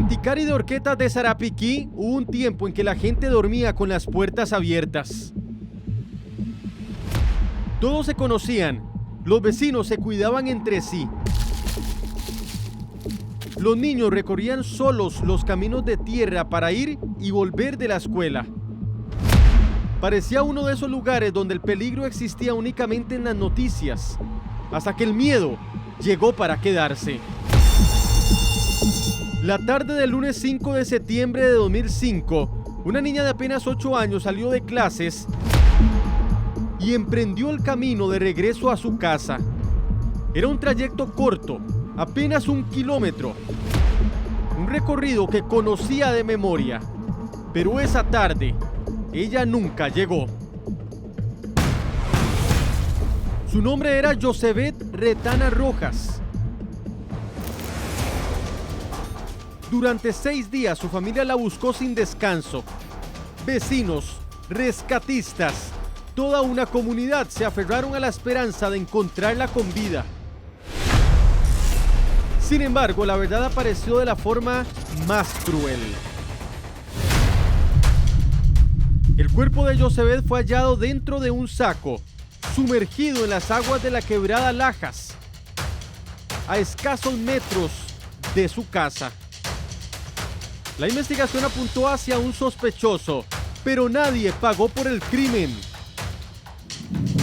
En Ticari de Horquetas de Sarapiquí hubo un tiempo en que la gente dormía con las puertas abiertas. Todos se conocían, los vecinos se cuidaban entre sí. Los niños recorrían solos los caminos de tierra para ir y volver de la escuela. Parecía uno de esos lugares donde el peligro existía únicamente en las noticias, hasta que el miedo llegó para quedarse. La tarde del lunes 5 de septiembre de 2005, una niña de apenas 8 años salió de clases y emprendió el camino de regreso a su casa. Era un trayecto corto, apenas 1 kilómetro, un recorrido que conocía de memoria, pero esa tarde ella nunca llegó. Su nombre era Yosebet Retana Rojas. Durante 6 días su familia la buscó sin descanso. Vecinos, rescatistas, toda una comunidad se aferraron a la esperanza de encontrarla con vida. Sin embargo, la verdad apareció de la forma más cruel. El cuerpo de Yosebet fue hallado dentro de un saco, sumergido en las aguas de la quebrada Lajas, a escasos metros de su casa. La investigación apuntó hacia un sospechoso, pero nadie pagó por el crimen.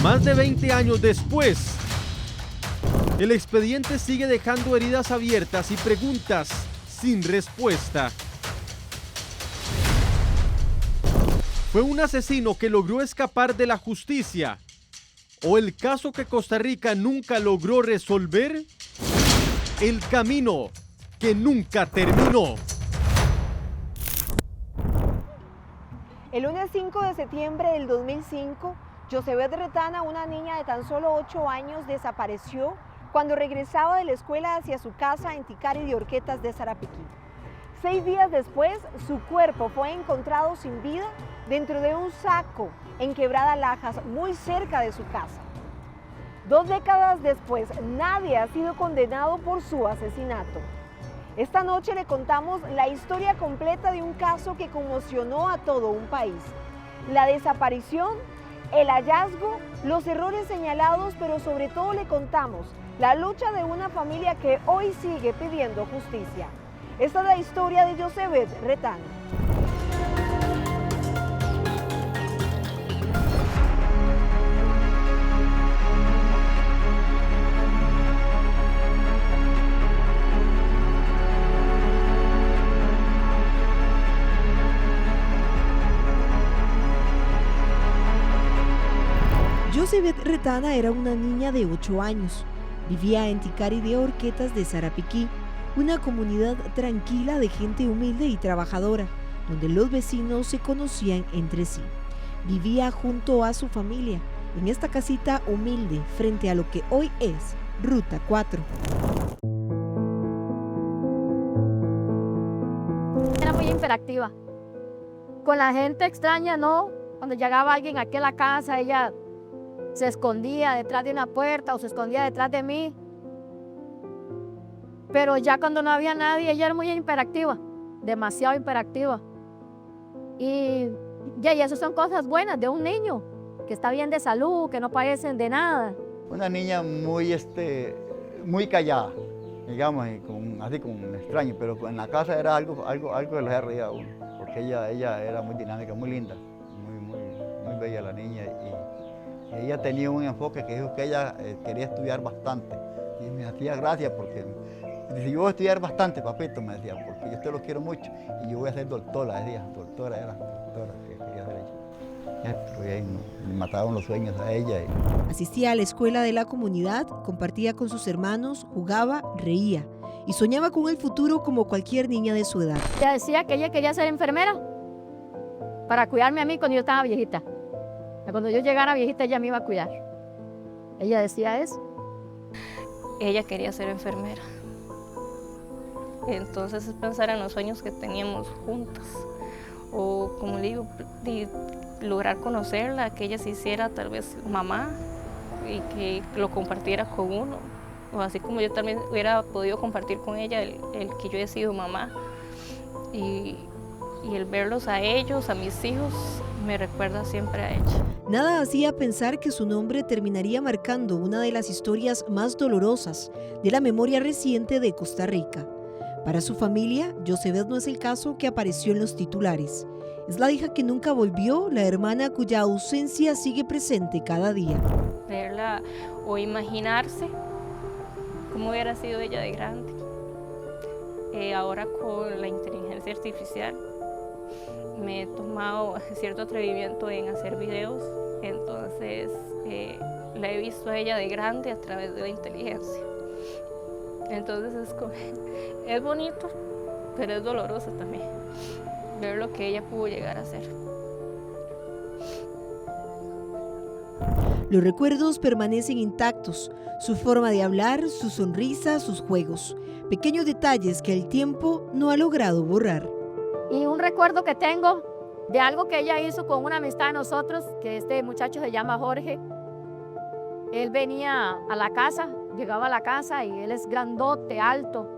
Más de 20 años después, el expediente sigue dejando heridas abiertas y preguntas sin respuesta. ¿Fue un asesino que logró escapar de la justicia? ¿O el caso que Costa Rica nunca logró resolver? El camino que nunca terminó. El lunes 5 de septiembre del 2005, Yosebet Retana, una niña de tan solo 8 años, desapareció cuando regresaba de la escuela hacia su casa en Ticari de Horquetas de Sarapiquí. 6 días después, su cuerpo fue encontrado sin vida dentro de un saco en Quebrada Lajas, muy cerca de su casa. 2 décadas después, nadie ha sido condenado por su asesinato. Esta noche le contamos la historia completa de un caso que conmocionó a todo un país. La desaparición, el hallazgo, los errores señalados, pero sobre todo le contamos la lucha de una familia que hoy sigue pidiendo justicia. Esta es la historia de Yosebet Retana. Yosebet Retana era una niña de 8 años. Vivía en Ticari de Horquetas de Sarapiquí, una comunidad tranquila de gente humilde y trabajadora, donde los vecinos se conocían entre sí. Vivía junto a su familia, en esta casita humilde, frente a lo que hoy es Ruta 4. Era muy hiperactiva. Con la gente extraña, no. Cuando llegaba alguien aquí a la casa, ella se escondía detrás de una puerta o se escondía detrás de mí. Pero ya cuando no había nadie, ella era muy hiperactiva, demasiado hiperactiva. Y eso son cosas buenas de un niño, que está bien de salud, que no padecen de nada. Una niña muy callada, digamos, así como extraño, pero en la casa era algo que les reía a uno, porque ella era muy dinámica, muy linda, muy bella la niña. Y ella tenía un enfoque que dijo que ella quería estudiar bastante. Y me hacía gracia porque dice, yo voy a estudiar bastante, papito, me decía, porque yo te lo quiero mucho. Y yo voy a ser doctora, decía, doctora era doctora que quería ser ella. Pero ahí me mataron los sueños a ella. Asistía a la escuela de la comunidad, compartía con sus hermanos, jugaba, reía y soñaba con el futuro como cualquier niña de su edad. Ella decía que ella quería ser enfermera para cuidarme a mí cuando yo estaba viejita. Cuando yo llegara viejita, ella me iba a cuidar. Ella decía eso. Ella quería ser enfermera. Entonces es pensar en los sueños que teníamos juntas. O como le digo, lograr conocerla, que ella se hiciera tal vez mamá y que lo compartiera con uno. O así como yo también hubiera podido compartir con ella el que yo he sido mamá. y el verlos a ellos, a mis hijos, me recuerda siempre a ella. Nada hacía pensar que su nombre terminaría marcando una de las historias más dolorosas de la memoria reciente de Costa Rica. Para su familia, Yosevet no es el caso que apareció en los titulares. Es la hija que nunca volvió, la hermana cuya ausencia sigue presente cada día. Verla o imaginarse cómo hubiera sido ella de grande. Ahora con la inteligencia artificial me he tomado cierto atrevimiento en hacer videos, entonces la he visto a ella de grande a través de la inteligencia. Entonces es bonito, pero es doloroso también ver lo que ella pudo llegar a ser. Los recuerdos permanecen intactos, su forma de hablar, su sonrisa, sus juegos, pequeños detalles que el tiempo no ha logrado borrar. Y un recuerdo que tengo de algo que ella hizo con una amistad de nosotros, que este muchacho se llama Jorge. Él venía a la casa, llegaba a la casa y él es grandote, alto.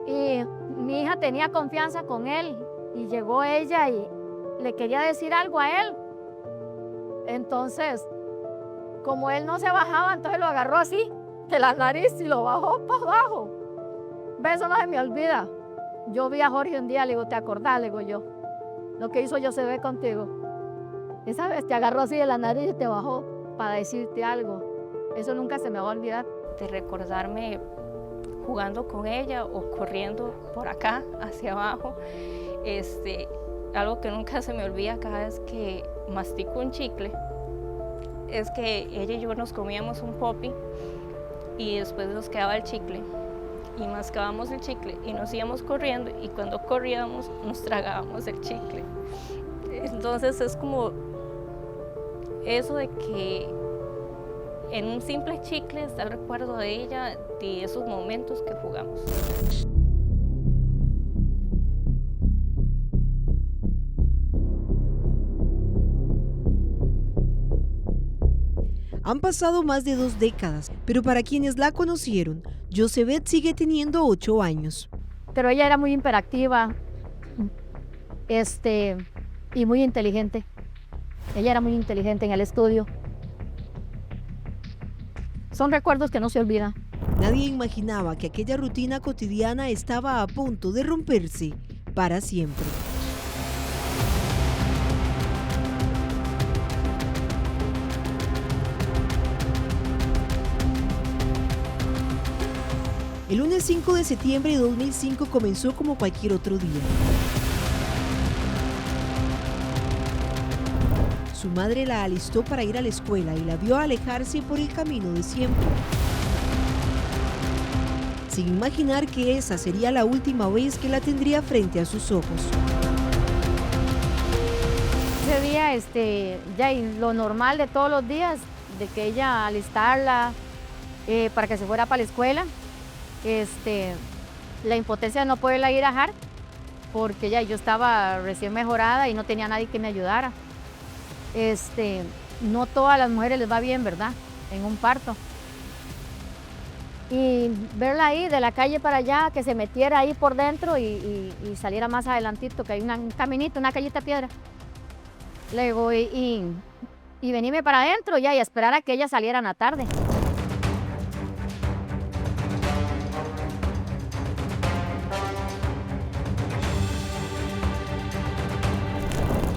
Y mi hija tenía confianza con él y llegó ella y le quería decir algo a él. Entonces, como él no se bajaba, entonces lo agarró así, de la nariz y lo bajó para abajo. Eso no se me olvida. Yo vi a Jorge un día, le digo, ¿te acordás? Le digo yo, lo que hizo Yosevet contigo. Esa vez te agarró así de la nariz y te bajó para decirte algo. Eso nunca se me va a olvidar. De recordarme jugando con ella o corriendo por acá, hacia abajo. Algo que nunca se me olvida cada vez que mastico un chicle, es que ella y yo nos comíamos un popi y después nos quedaba el chicle. Y mascábamos el chicle y nos íbamos corriendo y cuando corríamos nos tragábamos el chicle. Entonces es como eso de que en un simple chicle está el recuerdo de ella, de esos momentos que jugamos. Han pasado más de 2 décadas, pero para quienes la conocieron, Yosevet sigue teniendo 8 años. Pero ella era muy hiperactiva y muy inteligente. Ella era muy inteligente en el estudio. Son recuerdos que no se olvidan. Nadie imaginaba que aquella rutina cotidiana estaba a punto de romperse para siempre. El lunes 5 de septiembre de 2005 comenzó como cualquier otro día. Su madre la alistó para ir a la escuela y la vio alejarse por el camino de siempre, sin imaginar que esa sería la última vez que la tendría frente a sus ojos. Ese día, ya y lo normal de todos los días, de que ella alistarla para que se fuera para la escuela. La impotencia de no poderla ir a dejar, porque ya yo estaba recién mejorada y no tenía nadie que me ayudara. No todas las mujeres les va bien, ¿verdad? En un parto. Y verla ahí de la calle para allá, que se metiera ahí por dentro y saliera más adelantito, que hay un caminito, una callita de piedra. Luego, y venirme para adentro ya y esperar a que ella saliera en la tarde.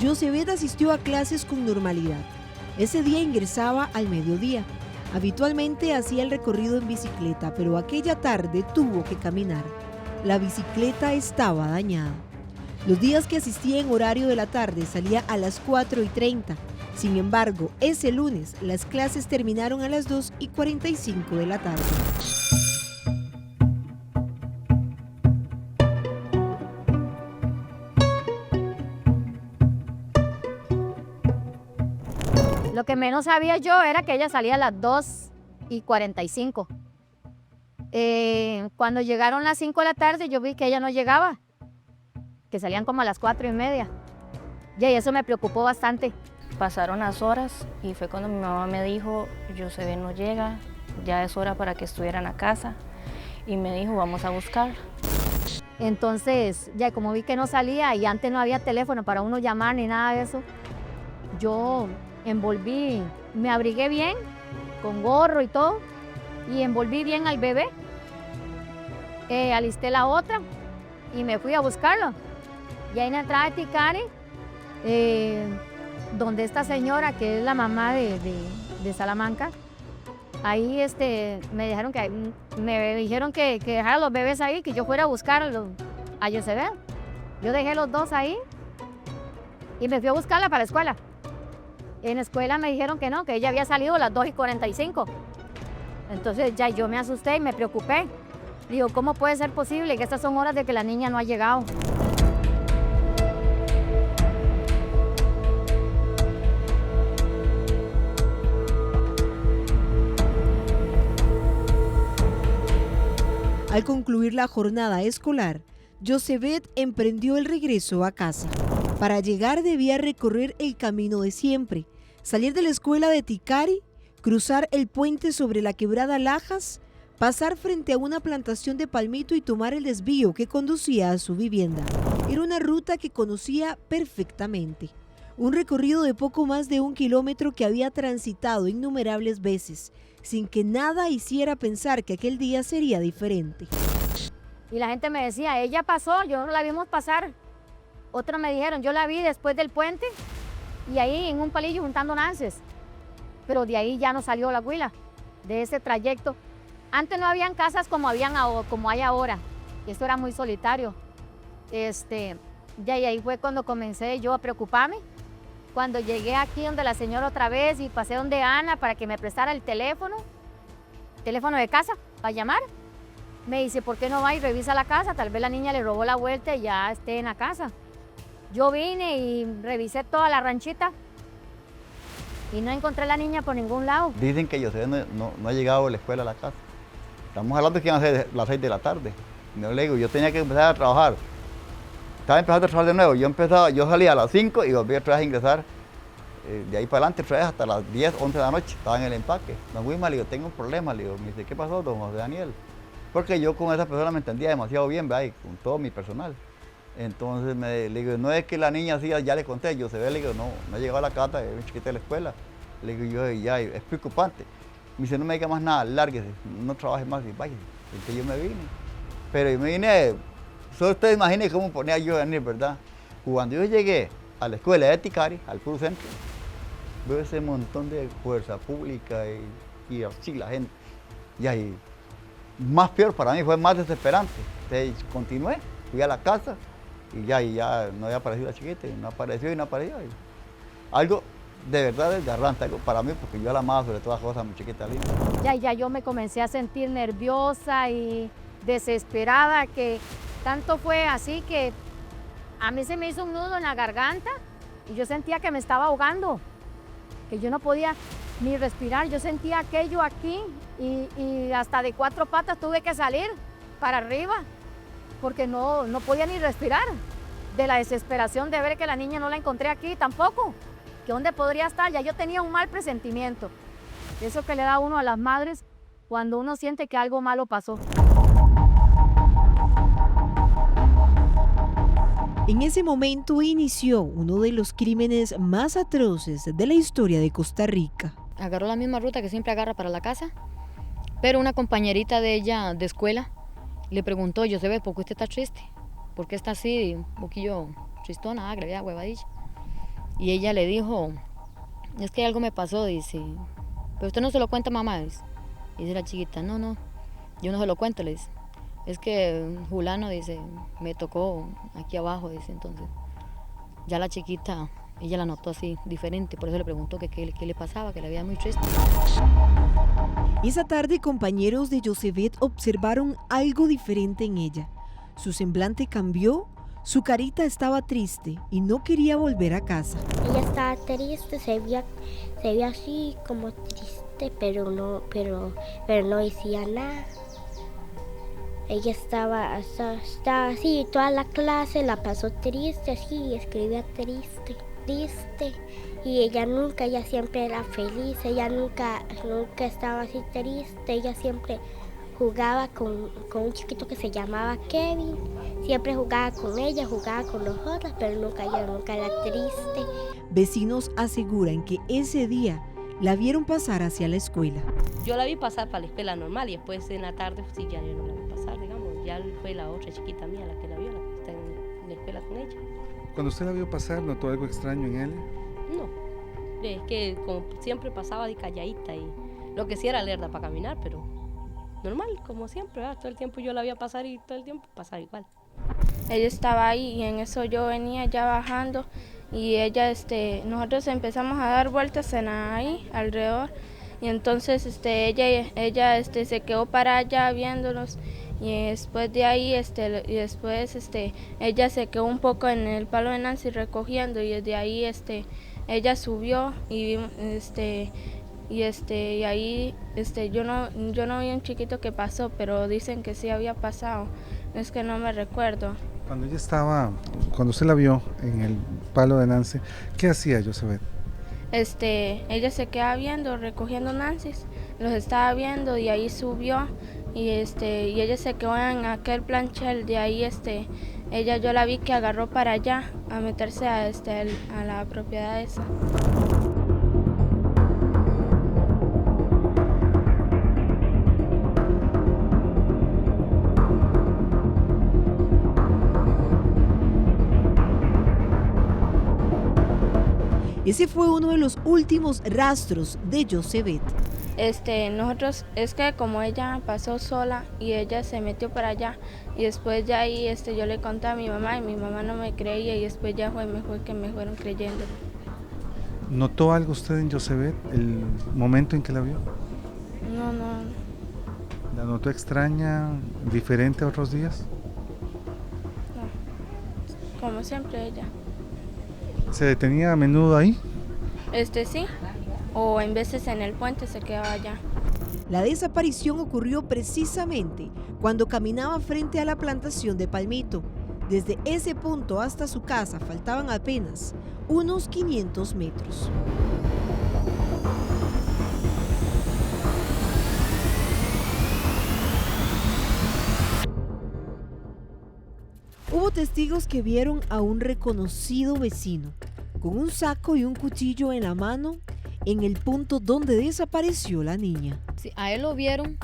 Yosevet asistió a clases con normalidad. Ese día ingresaba al mediodía. Habitualmente hacía el recorrido en bicicleta, pero aquella tarde tuvo que caminar. La bicicleta estaba dañada. Los días que asistía en horario de la tarde salía a las 4:30. Sin embargo, ese lunes las clases terminaron a las 2:45 de la tarde. Lo que menos sabía yo era que ella salía a las 2:45. Cuando llegaron las 5 de la tarde, yo vi que ella no llegaba, que salían como a las 4:30. Y eso me preocupó bastante. Pasaron las horas y fue cuando mi mamá me dijo, Yosevet no llega, ya es hora para que estuviera en la casa. Y me dijo, vamos a buscarla. Entonces, ya como vi que no salía y antes no había teléfono para uno llamar ni nada de eso, yo envolví, me abrigué bien, con gorro y todo, y envolví bien al bebé. Alisté la otra y me fui a buscarlo. Y ahí en la entrada de Ticari, donde esta señora, que es la mamá de Salamanca, ahí me dijeron que dejara los bebés ahí, que yo fuera a buscarlos a Josebet. Yo dejé los dos ahí y me fui a buscarla para la escuela. En la escuela me dijeron que no, que ella había salido a las 2:45. Entonces ya yo me asusté y me preocupé. Digo, ¿cómo puede ser posible que estas son horas de que la niña no ha llegado? Al concluir la jornada escolar, Josebet emprendió el regreso a casa. Para llegar debía recorrer el camino de siempre, salir de la escuela de Ticari, cruzar el puente sobre la quebrada Lajas, pasar frente a una plantación de palmito y tomar el desvío que conducía a su vivienda. Era una ruta que conocía perfectamente. Un recorrido de poco más de 1 kilómetro que había transitado innumerables veces, sin que nada hiciera pensar que aquel día sería diferente. Y la gente me decía, ella pasó, yo no la vimos pasar. Otros me dijeron, yo la vi después del puente y ahí en un palillo juntando nances. Pero de ahí ya no salió la huila, de ese trayecto. Antes no habían casas como hay ahora, esto era muy solitario. Ya y ahí fue cuando comencé yo a preocuparme. Cuando llegué aquí donde la señora otra vez y pasé donde Ana para que me prestara el teléfono de casa para llamar, me dice, ¿por qué no va y revisa la casa? Tal vez la niña le robó la vuelta y ya esté en la casa. Yo vine y revisé toda la ranchita y no encontré a la niña por ningún lado. Dicen que José no ha llegado a la escuela a la casa. Estamos hablando que iban a ser las 6 de la tarde. No le digo, yo tenía que empezar a trabajar. Estaba empezando a trabajar de nuevo. Yo salía a las 5 y volví otra vez a ingresar. De ahí para adelante, otra vez hasta las 10, 11 de la noche. Estaba en el empaque. Don Wilma, le digo, tengo un problema. Le digo, me dice, ¿qué pasó, don José Daniel? Porque yo con esa persona me entendía demasiado bien, ¿verdad? Y con todo mi personal. Entonces le digo, no es que la niña así, ya le conté, Josebet, le digo, no ha llegado a la casa, es muy chiquita de la escuela. Le digo, yo ya, es preocupante. Me dice, no me diga más nada, lárguese, no trabaje más y vaya. Entonces yo me vine. Pero yo me vine, solo ustedes imaginen cómo ponía yo a venir, ¿verdad? Cuando yo llegué a la escuela de Ticari, al puro centro, veo ese montón de fuerza pública y así la gente. Y ahí, más peor para mí, fue más desesperante. Entonces continué, fui a la casa y ya no había aparecido la chiquita, y no apareció. Y algo de verdad desgarrante, algo para mí, porque yo la amaba sobre todas las cosas, mi chiquita linda. Ya yo me comencé a sentir nerviosa y desesperada, que tanto fue así que a mí se me hizo un nudo en la garganta y yo sentía que me estaba ahogando, que yo no podía ni respirar. Yo sentía aquello aquí y hasta de 4 patas tuve que salir para arriba porque no podía ni respirar, de la desesperación de ver que la niña no la encontré aquí tampoco, que dónde podría estar. Ya yo tenía un mal presentimiento, eso que le da uno a las madres cuando uno siente que algo malo pasó. En ese momento inició uno de los crímenes más atroces de la historia de Costa Rica. Agarró la misma ruta que siempre agarra para la casa, pero una compañerita de ella de escuela le preguntó, Josebet, ¿por qué usted está triste? ¿Por qué está así, un poquillo tristona, agria, huevadilla? Y ella le dijo, es que algo me pasó, dice, pero usted no se lo cuenta a mamá, dice. Y dice la chiquita, no, yo no se lo cuento, le dice. Es que fulano, dice, me tocó aquí abajo, dice. Entonces ya la chiquita, ella la notó así, diferente, por eso le preguntó que qué le pasaba, que la veía muy triste. Esa tarde, compañeros de Josebet observaron algo diferente en ella. Su semblante cambió, su carita estaba triste y no quería volver a casa. Ella estaba triste, se veía así como triste, pero no decía nada. Ella estaba así, toda la clase la pasó triste, así, escribía triste. Y ella siempre era feliz, ella nunca estaba así triste, ella siempre jugaba con un chiquito que se llamaba Kevin, siempre jugaba con ella, jugaba con nosotros, pero nunca era triste. Vecinos aseguran que ese día la vieron pasar hacia la escuela. Yo la vi pasar para la escuela normal y después en la tarde, pues, sí, ya yo no la vi pasar, digamos. Ya fue la otra chiquita mía la que la vio, la que está en la escuela con ella. Cuando usted la vio pasar, ¿notó algo extraño en él? No, es que como siempre pasaba de calladita y lo que sí era lerda para caminar, pero normal, como siempre, ¿verdad? Todo el tiempo yo la veía pasar y todo el tiempo pasaba igual. Ella estaba ahí y en eso yo venía ya bajando y ella, nosotros empezamos a dar vueltas ahí alrededor y entonces ella se quedó para allá viéndonos y después de ahí ella se quedó un poco en el palo de Nancy recogiendo y desde ahí ella subió y ahí yo no vi un chiquito que pasó, pero dicen que sí había pasado, es que no me recuerdo. Cuando usted la vio en el palo de Nancy, ¿qué hacía Josebet? Ella se quedaba viendo, recogiendo Nancy's, los estaba viendo y ahí subió y ella se quedó en aquel planchel, de ahí yo la vi que agarró para allá a meterse a la propiedad esa. Ese fue uno de los últimos rastros de Josebet. Nosotros, es que como ella pasó sola y ella se metió para allá y después ya ahí yo le conté a mi mamá y mi mamá no me creía y después ya fue que me fueron creyendo. ¿Notó algo usted en Josebet el momento en que la vio? No. ¿La notó extraña, diferente a otros días? No, como siempre ella. ¿Se detenía a menudo ahí? Sí, o en veces en el puente se quedaba allá. La desaparición ocurrió precisamente cuando caminaba frente a la plantación de Palmito. Desde ese punto hasta su casa faltaban apenas unos 500 metros. Hubo testigos que vieron a un reconocido vecino con un saco y un cuchillo en la mano en el punto donde desapareció la niña. Sí, a él lo vieron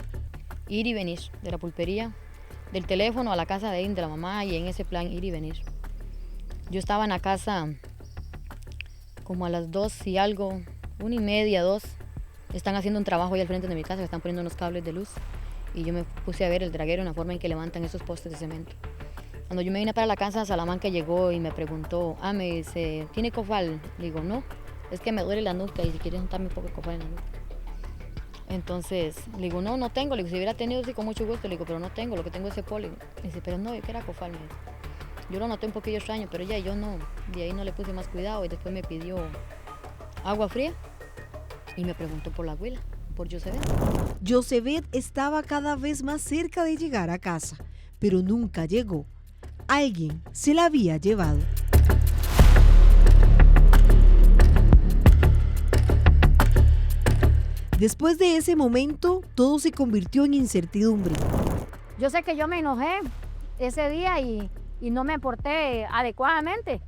ir y venir de la pulpería, del teléfono a la casa de la mamá y en ese plan ir y venir. Yo estaba en la casa como a las 2 y algo, 1:30, 2. Están haciendo un trabajo ahí al frente de mi casa, están poniendo unos cables de luz y yo me puse a ver el draguero en la forma en que levantan esos postes de cemento. Cuando yo me vine para la casa, Salamanca llegó y me preguntó, me dice, ¿tiene cofal? Le digo, no, es que me duele la nuca y si quieres untarme un poco de cofal en la nuca. Entonces, le digo, no tengo. Le digo, si hubiera tenido, sí, con mucho gusto. Le digo, pero no tengo, lo que tengo es cepol. Me dice, pero no, yo que era cofal. Me dice. Yo lo noté un poquillo extraño, pero ella y yo no, de ahí no le puse más cuidado y después me pidió agua fría y me preguntó por la abuela, por Josebet. Josebet estaba cada vez más cerca de llegar a casa, pero nunca llegó. Alguien se la había llevado. Después de ese momento, todo se convirtió en incertidumbre. Yo sé que yo me enojé ese día y no me porté adecuadamente,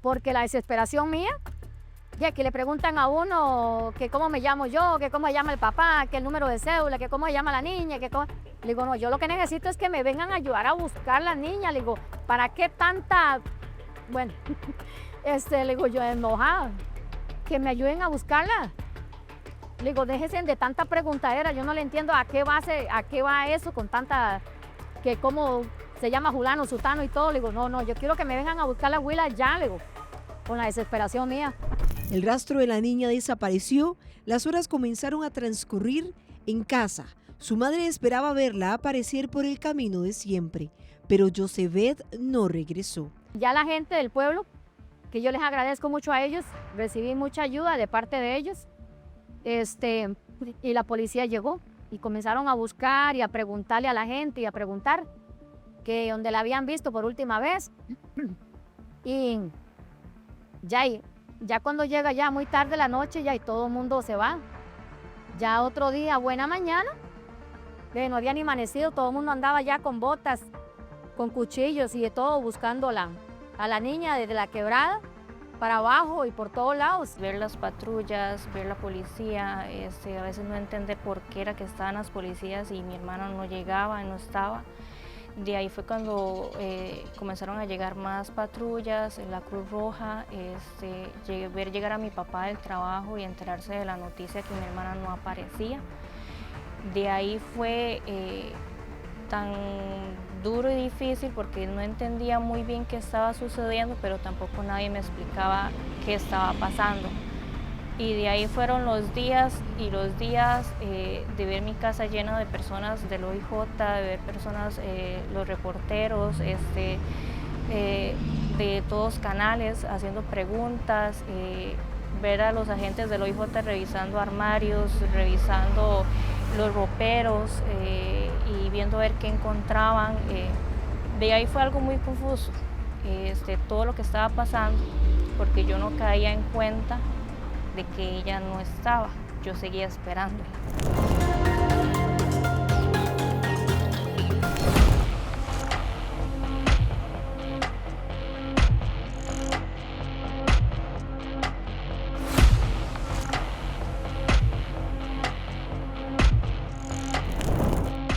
porque la desesperación mía, ya que le preguntan a uno que cómo me llamo yo, que cómo se llama el papá, que el número de cédula, que cómo se llama la niña, que cómo... Le digo, no, yo lo que necesito es que me vengan a ayudar a buscar la niña. Le digo, ¿para qué tanta...? Bueno, le digo yo enojada, que me ayuden a buscarla. Le digo, déjense de tanta preguntadera, yo no le entiendo a qué va eso con tanta, que cómo se llama Julano, Sutano y todo. Le digo, no, yo quiero que me vengan a buscar la abuela ya, le digo, con la desesperación mía. El rastro de la niña desapareció, las horas comenzaron a transcurrir en casa. Su madre esperaba verla aparecer por el camino de siempre, pero Josebet no regresó. Ya la gente del pueblo, que yo les agradezco mucho a ellos, recibí mucha ayuda de parte de ellos, y la policía llegó y comenzaron a buscar y a preguntarle a la gente y a preguntar que donde la habían visto por última vez. Y ya cuando llega ya muy tarde la noche, ya y todo el mundo se va. Ya otro día, buena mañana, no había ni amanecido, todo el mundo andaba ya con botas con cuchillos y de todo, buscando a la niña desde la quebrada para abajo y por todos lados. Ver las patrullas, ver la policía, a veces no entender por qué era que estaban las policías y mi hermano no llegaba, no estaba. De ahí fue cuando comenzaron a llegar más patrullas, la Cruz Roja, ver llegar a mi papá del trabajo y enterarse de la noticia que mi hermana no aparecía. De ahí fue tan duro y difícil porque no entendía muy bien qué estaba sucediendo, pero tampoco nadie me explicaba qué estaba pasando. Y de ahí fueron los días y los días de ver mi casa llena de personas del OIJ, de ver personas, los reporteros, de todos canales haciendo preguntas, ver a los agentes del OIJ revisando armarios, revisando los roperos y viendo a ver qué encontraban. De ahí fue algo muy confuso, todo lo que estaba pasando, porque yo no caía en cuenta de que ella no estaba, yo seguía esperándola.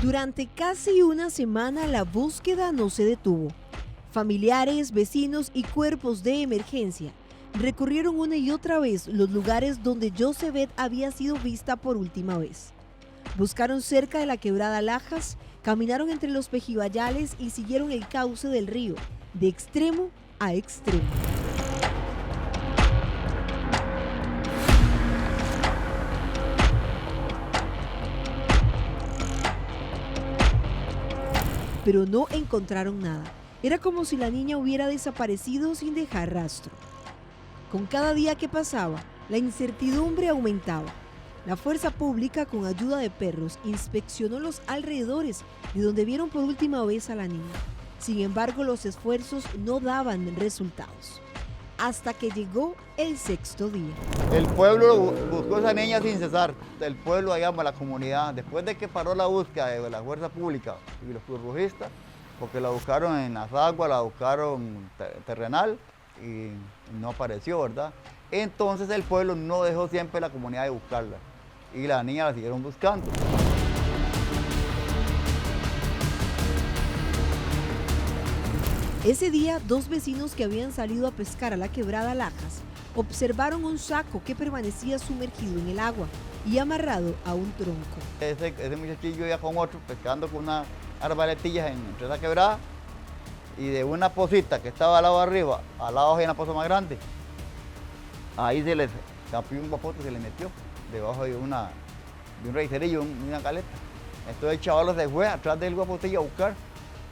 Durante casi una semana la búsqueda no se detuvo. Familiares, vecinos y cuerpos de emergencia recorrieron una y otra vez los lugares donde Josebet había sido vista por última vez. Buscaron cerca de la quebrada Lajas, caminaron entre los pejibayales y siguieron el cauce del río, de extremo a extremo. Pero no encontraron nada. Era como si la niña hubiera desaparecido sin dejar rastro. Con cada día que pasaba, la incertidumbre aumentaba. La fuerza pública, con ayuda de perros, inspeccionó los alrededores de donde vieron por última vez a la niña. Sin embargo, los esfuerzos no daban resultados. Hasta que llegó el sexto día. El pueblo buscó a esa niña sin cesar. El pueblo, digamos, la comunidad, después de que paró la búsqueda de la fuerza pública y los cruzrojistas, porque la buscaron en las aguas, la buscaron terrenal, y no apareció, ¿verdad? Entonces el pueblo no dejó siempre la comunidad de buscarla y la niña la siguieron buscando. Ese día, dos vecinos que habían salido a pescar a la quebrada Lajas observaron un saco que permanecía sumergido en el agua y amarrado a un tronco. Ese muchachillo iba con otro pescando con unas arbaletillas entre la quebrada, y de una posita que estaba al lado arriba, al lado hay una poza más grande, ahí se les tapió un guapote, se le metió debajo de un reicerillo, una caleta. Entonces el chaval se fue atrás del guapotillo a buscar.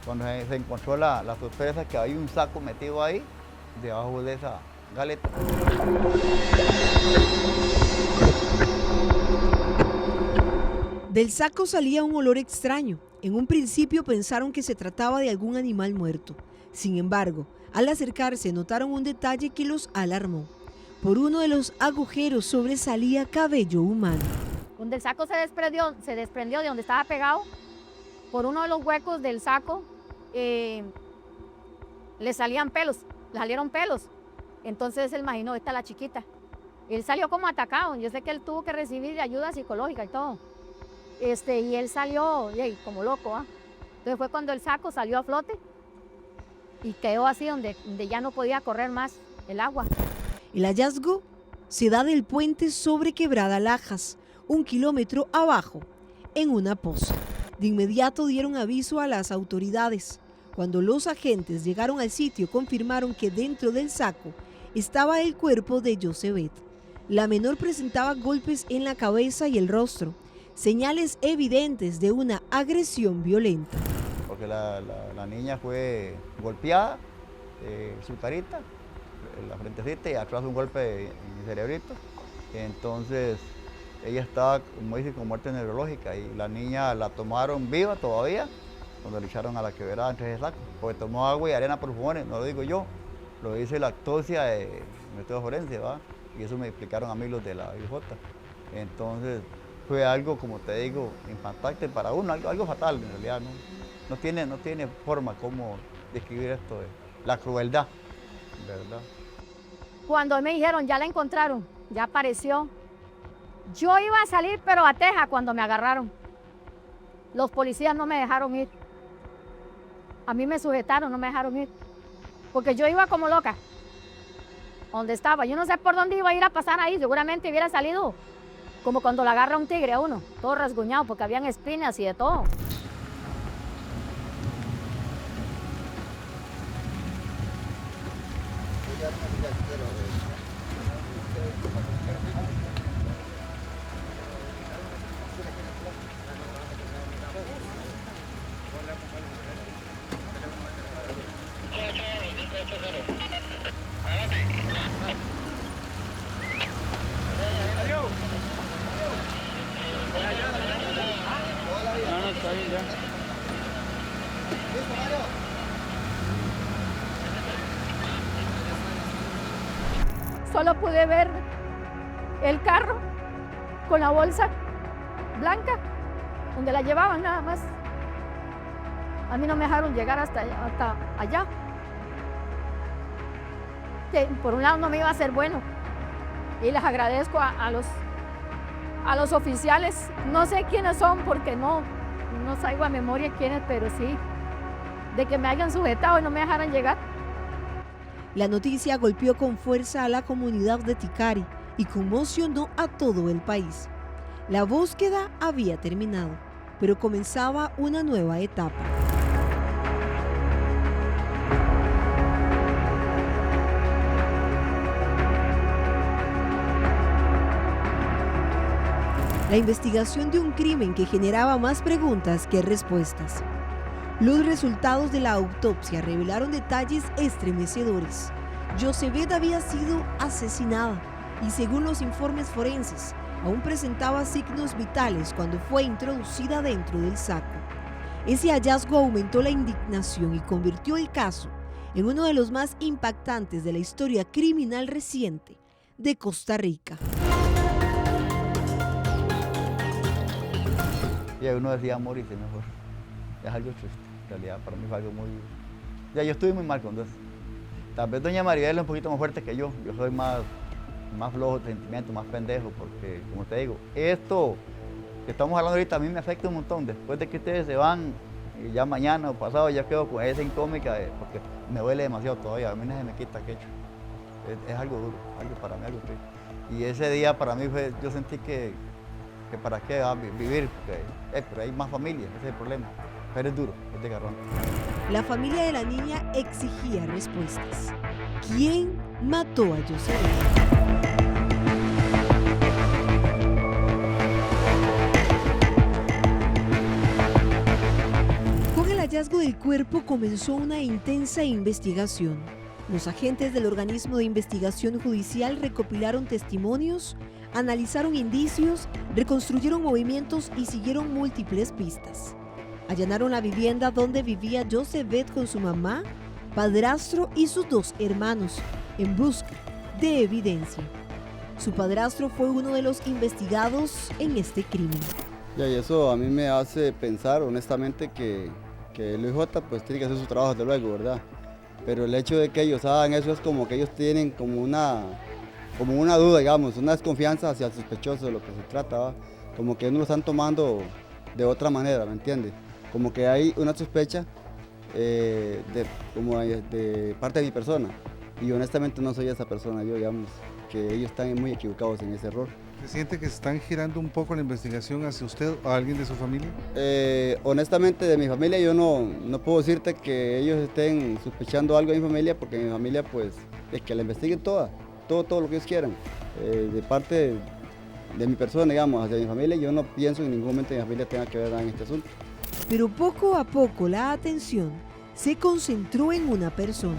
Cuando se encontró la sorpresa que había un saco metido ahí, debajo de esa galeta. Del saco salía un olor extraño. En un principio pensaron que se trataba de algún animal muerto. Sin embargo, al acercarse notaron un detalle que los alarmó. Por uno de los agujeros sobresalía cabello humano. Donde el saco se desprendió de donde estaba pegado, por uno de los huecos del saco le salían pelos, le salieron pelos. Entonces él imaginó, esta es la chiquita. Él salió como atacado, yo sé que él tuvo que recibir ayuda psicológica y todo. Y él salió como loco, ¿ah? Entonces fue cuando el saco salió a flote y quedó así donde ya no podía correr más el agua. El hallazgo se da del puente sobre Quebrada Lajas, 1 kilómetro abajo, en una poza. De inmediato dieron aviso a las autoridades. Cuando los agentes llegaron al sitio, confirmaron que dentro del saco estaba el cuerpo de Josebet. La menor presentaba golpes en la cabeza y el rostro, señales evidentes de una agresión violenta. Porque la niña fue golpeada, su carita, la frentecita y atrás un golpe en el cerebrito. Entonces ella estaba, como dicen, con muerte neurológica y la niña la tomaron viva todavía cuando le echaron a la quebrada entre ese saco. Porque tomó agua y arena por pulmones, no lo digo yo, lo dice la autopsia de método forense, ¿va? Y eso me explicaron a mí los de la IJ. Entonces fue algo, como te digo, impactante para uno, algo fatal en realidad, ¿no? no tiene forma cómo describir esto de la crueldad, ¿verdad? Cuando me dijeron, ya la encontraron, ya apareció, yo iba a salir, pero a Texas cuando me agarraron. Los policías no me dejaron ir. A mí me sujetaron, no me dejaron ir. Porque yo iba como loca. Donde estaba, yo no sé por dónde iba a ir a pasar ahí, seguramente hubiera salido como cuando le agarra un tigre a uno, todo rasguñado porque habían espinas y de todo. Solo pude ver el carro con la bolsa blanca, donde la llevaban nada más. A mí no me dejaron llegar hasta allá. Que por un lado no me iba a ser bueno. Y les agradezco a los oficiales. No sé quiénes son porque no traigo a memoria quiénes, pero sí, de que me hayan sujetado y no me dejaran llegar. La noticia golpeó con fuerza a la comunidad de Ticari y conmocionó a todo el país. La búsqueda había terminado, pero comenzaba una nueva etapa. La investigación de un crimen que generaba más preguntas que respuestas. Los resultados de la autopsia revelaron detalles estremecedores. Yosevet había sido asesinada y, según los informes forenses, aún presentaba signos vitales cuando fue introducida dentro del saco. Ese hallazgo aumentó la indignación y convirtió el caso en uno de los más impactantes de la historia criminal reciente de Costa Rica. Y uno decía morirse mejor. Es algo triste. En realidad, para mí fue algo muy... Ya, yo estuve muy mal con eso. Tal vez doña Maribel es un poquito más fuerte que yo. Yo soy más flojo de sentimiento, más pendejo, porque, como te digo, esto que estamos hablando ahorita a mí me afecta un montón. Después de que ustedes se van, y ya mañana o pasado ya quedo con esa incómica, porque me duele demasiado todavía. A mí no se me quita aquello. Es algo duro, algo para mí, algo triste. Y ese día para mí fue, yo sentí que para qué vivir, porque pero hay más familia, ese es el problema. Pero es duro, es de garrón. La familia de la niña exigía respuestas. ¿Quién mató a Yosevet? Con el hallazgo del cuerpo comenzó una intensa investigación. Los agentes del organismo de investigación judicial recopilaron testimonios, analizaron indicios, reconstruyeron movimientos y siguieron múltiples pistas. Allanaron la vivienda donde vivía Yosevet con su mamá, padrastro y sus 2 hermanos, en busca de evidencia. Su padrastro fue uno de los investigados en este crimen. Y eso a mí me hace pensar honestamente que el OIJ pues tiene que hacer su trabajo desde luego, ¿verdad? Pero el hecho de que ellos hagan eso es como que ellos tienen como una duda, digamos, una desconfianza hacia el sospechoso de lo que se trata, ¿va? Como que no lo están tomando de otra manera, ¿me entiendes? Como que hay una sospecha de parte de mi persona, y honestamente no soy esa persona, yo digamos que ellos están muy equivocados en ese error. ¿Se siente que se están girando un poco la investigación hacia usted o a alguien de su familia? Honestamente de mi familia yo no puedo decirte que ellos estén sospechando algo de mi familia, porque mi familia pues es que la investiguen todo lo que ellos quieran. De parte de mi persona, digamos, hacia mi familia, yo no pienso en ningún momento que mi familia tenga que ver en este asunto. Pero poco a poco la atención se concentró en una persona.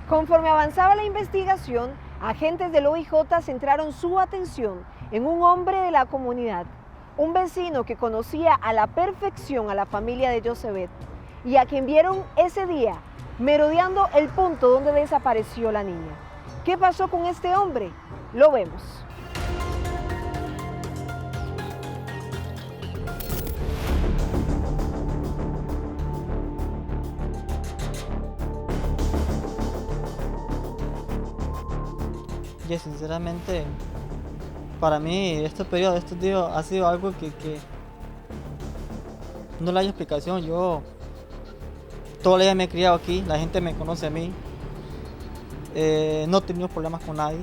Conforme avanzaba la investigación, agentes del OIJ centraron su atención en un hombre de la comunidad, un vecino que conocía a la perfección a la familia de Yosevet. y a quien vieron ese día merodeando el punto donde desapareció la niña. ¿Qué pasó con este hombre? Lo vemos. Yo sinceramente, para mí este periodo, estos días ha sido algo que no le hay explicación. Yo toda la vida me he criado aquí, la gente me conoce a mí, no he tenido problemas con nadie,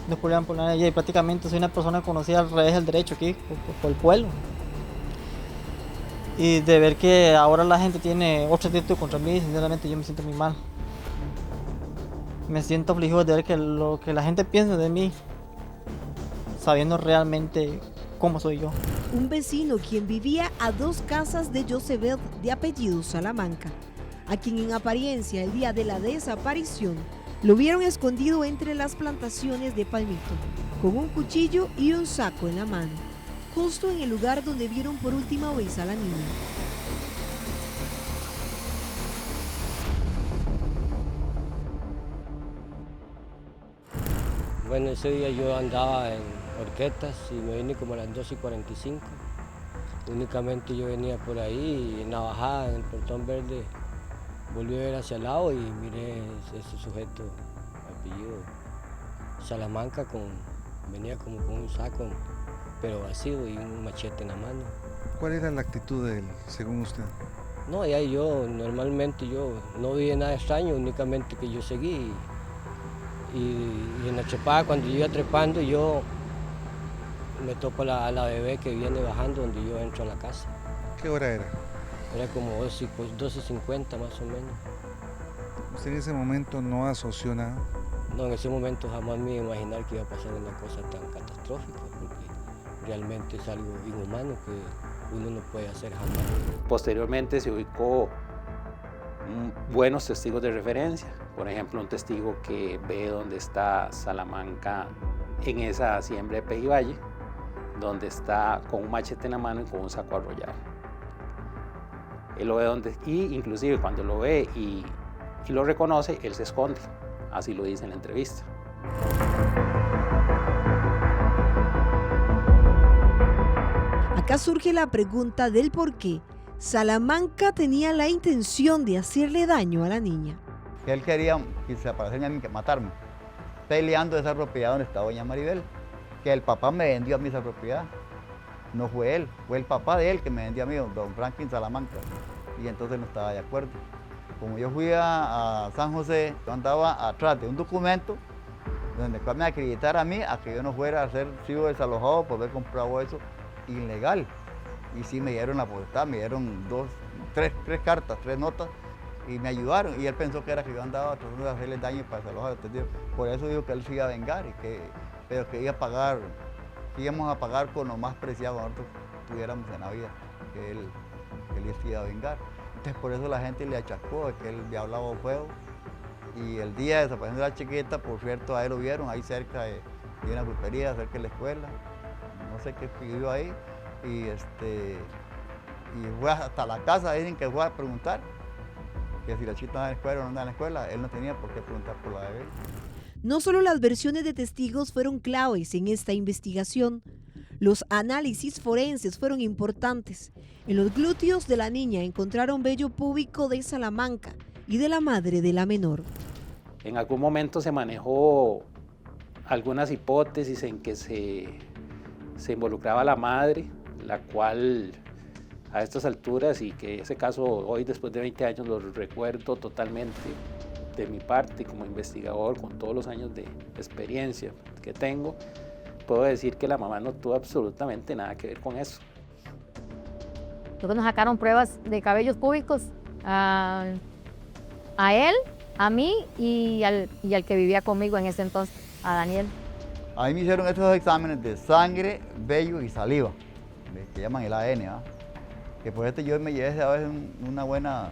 no he problemas con nadie, y prácticamente soy una persona conocida al revés del derecho aquí, por el pueblo. Y de ver que ahora la gente tiene otro actitud contra mí, sinceramente yo me siento muy mal. Me siento afligido de ver que lo que la gente piensa de mí, sabiendo realmente cómo soy yo. Un vecino quien vivía a 2 casas de Josebet de apellido Salamanca, a quien en apariencia el día de la desaparición lo vieron escondido entre las plantaciones de palmito, con un cuchillo y un saco en la mano, justo en el lugar donde vieron por última vez a la niña. Bueno, ese día yo andaba en Horquetas y me vine como a las 2:45. Únicamente yo venía por ahí y en la bajada, en el portón verde, volví a ver hacia el lado y miré ese sujeto, apellido Salamanca, venía como con un saco, pero vacío y un machete en la mano. ¿Cuál era la actitud de él, según usted? No, ya normalmente yo no vi nada extraño, únicamente que yo seguí. Y en la trepada, cuando yo iba trepando, yo me topo a la bebé que viene bajando donde yo entro a la casa. ¿Qué hora era? Era como 12:50 más o menos. ¿Usted en ese momento no asoció nada? No, en ese momento jamás me iba a imaginar que iba a pasar una cosa tan catastrófica, porque realmente es algo inhumano que uno no puede hacer jamás. Posteriormente se ubicó buenos testigos de referencia. Por ejemplo, un testigo que ve dónde está Salamanca en esa siembra de Pejivalle, donde está con un machete en la mano y con un saco arrollado. Él lo ve y inclusive cuando lo ve y lo reconoce, él se esconde. Así lo dice en la entrevista. Acá surge la pregunta del por qué Salamanca tenía la intención de hacerle daño a la niña. Que él quería desaparecerme a mí, matarme, peleando esa propiedad donde está doña Maribel, que el papá me vendió a mí esa propiedad. No fue él, fue el papá de él que me vendió a mí, don Franklin Salamanca, y entonces no estaba de acuerdo. Como yo fui a San José, yo andaba atrás de un documento donde me acreditara a mí a que yo no fuera a ser sido desalojado por haber comprado eso ilegal. Y sí me dieron la potestad, me dieron tres cartas, 3 notas, y me ayudaron. Y él pensó que era que yo andaba tratando de hacerle daño para desalojar. Por eso dijo que él se iba a vengar, pero que iba a pagar, que íbamos a pagar con lo más preciado que nosotros tuviéramos en la vida, que él se iba a vengar. Entonces por eso la gente le achacó de que él había hablado fuego. Y el día de desaparición de la chiquita, por cierto, a él lo vieron ahí cerca de una pulpería, cerca de la escuela. No sé qué vivió ahí. Y fue hasta la casa, dicen que fue a preguntar que si la chica andaba en la escuela o no andaba en la escuela. Él no tenía por qué preguntar por la bebé. No solo las versiones de testigos fueron claves en esta investigación, los análisis forenses fueron importantes. En los glúteos de la niña encontraron vello púbico de Salamanca y de la madre de la menor. En algún momento se manejó algunas hipótesis en que se involucraba la madre, la cual a estas alturas, y que ese caso hoy después de 20 años lo recuerdo totalmente de mi parte como investigador, con todos los años de experiencia que tengo, puedo decir que la mamá no tuvo absolutamente nada que ver con eso. Luego nos sacaron pruebas de cabellos públicos a él, a mí y al que vivía conmigo en ese entonces, a Daniel. A mí me hicieron estos exámenes de sangre, vello y saliva, que llaman el ADN, ¿verdad? Que por esto yo me llevé a veces una buena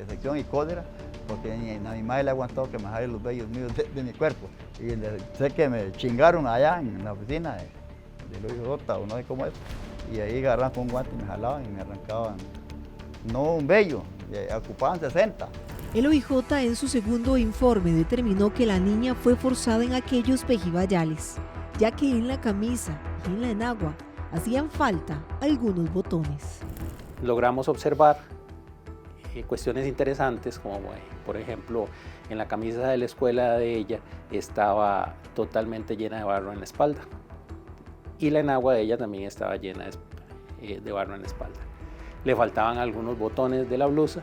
sección y cólera, porque a mi madre le ha aguantado que me jalen los vellos míos de mi cuerpo. Y sé que me chingaron allá en la oficina del OIJ o no sé cómo es, y ahí agarraban con un guante y me jalaban y me arrancaban no un bello, ocupaban 60. El OIJ en su segundo informe determinó que la niña fue forzada en aquellos pejibayales, ya que en la camisa y en la enagua hacían falta algunos botones. Logramos observar cuestiones interesantes como por ejemplo en la camisa de la escuela de ella estaba totalmente llena de barro en la espalda y la enagua de ella también estaba llena de barro en la espalda. Le faltaban algunos botones de la blusa,